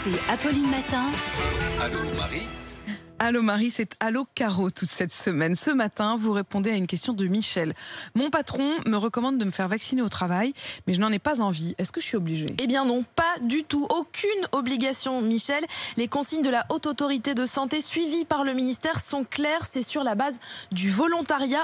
C'est Apolline Matin. Allô Marie. Allô Marie, c'est Allô Caro toute cette semaine. Ce matin, vous répondez à une question de Michel. Mon patron me recommande de me faire vacciner au travail, mais je n'en ai pas envie. Est-ce que je suis obligée ? Eh bien non, pas du tout. Aucune obligation, Michel. Les consignes de la Haute Autorité de Santé suivies par le ministère sont claires. C'est sur la base du volontariat.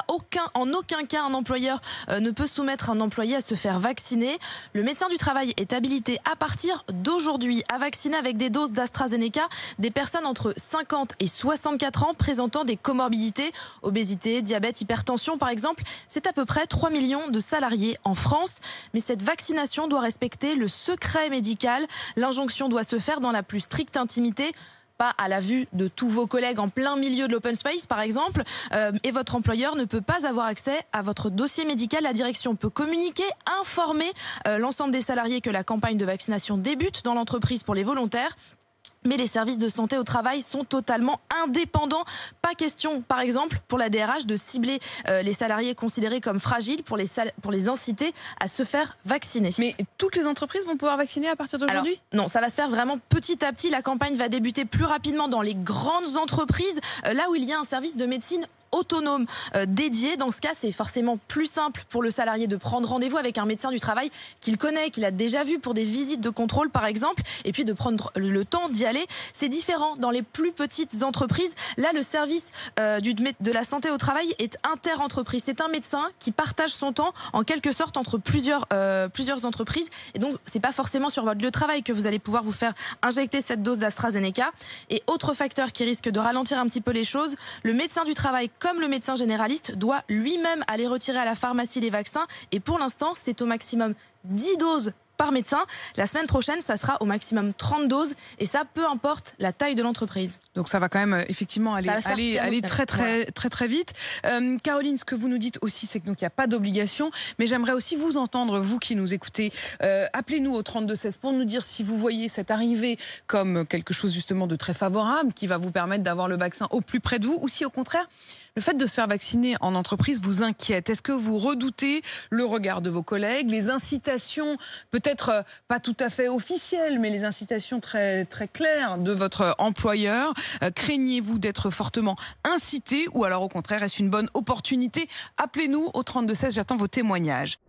En aucun cas, un employeur ne peut soumettre un employé à se faire vacciner. Le médecin du travail est habilité à partir d'aujourd'hui à vacciner avec des doses d'AstraZeneca des personnes entre 50 et 64 ans présentant des comorbidités, obésité, diabète, hypertension par exemple. C'est à peu près 3 millions de salariés en France. Mais cette vaccination doit respecter le secret médical. L'injonction doit se faire dans la plus stricte intimité, pas à la vue de tous vos collègues en plein milieu de l'open space par exemple, et votre employeur ne peut pas avoir accès à votre dossier médical. La direction peut communiquer, informer l'ensemble des salariés que la campagne de vaccination débute dans l'entreprise pour les volontaires. Mais les services de santé au travail sont totalement indépendants. Pas question, par exemple, pour la DRH de cibler les salariés considérés comme fragiles pour les inciter à se faire vacciner. Mais toutes les entreprises vont pouvoir vacciner à partir d'aujourd'hui ? Non, ça va se faire vraiment petit à petit. La campagne va débuter plus rapidement dans les grandes entreprises, là où il y a un service de médecine autonome dédié. Dans ce cas, c'est forcément plus simple pour le salarié de prendre rendez-vous avec un médecin du travail qu'il connaît, qu'il a déjà vu pour des visites de contrôle par exemple, et puis de prendre le temps d'y aller. C'est différent dans les plus petites entreprises. Là, le service de la santé au travail est inter-entreprise. C'est un médecin qui partage son temps en quelque sorte entre plusieurs entreprises, et donc c'est pas forcément sur votre lieu de travail que vous allez pouvoir vous faire injecter cette dose d'AstraZeneca. Et autre facteur qui risque de ralentir un petit peu les choses, le médecin du travail comme le médecin généraliste doit lui-même aller retirer à la pharmacie les vaccins, et pour l'instant c'est au maximum 10 doses par médecin. La semaine prochaine, ça sera au maximum 30 doses, et ça, peu importe la taille de l'entreprise. Donc ça va quand même effectivement aller très vite. Caroline, ce que vous nous dites aussi, c'est qu'il n'y a pas d'obligation, mais j'aimerais aussi vous entendre, vous qui nous écoutez. Appelez-nous au 32-16 pour nous dire si vous voyez cette arrivée comme quelque chose justement de très favorable, qui va vous permettre d'avoir le vaccin au plus près de vous, ou si au contraire, le fait de se faire vacciner en entreprise vous inquiète. Est-ce que vous redoutez le regard de vos collègues, les incitations, peut-être pas tout à fait officielles, mais les incitations très, très claires de votre employeur? Craignez-vous d'être fortement incité, ou alors au contraire, est-ce une bonne opportunité? Appelez-nous au 32-16, j'attends vos témoignages.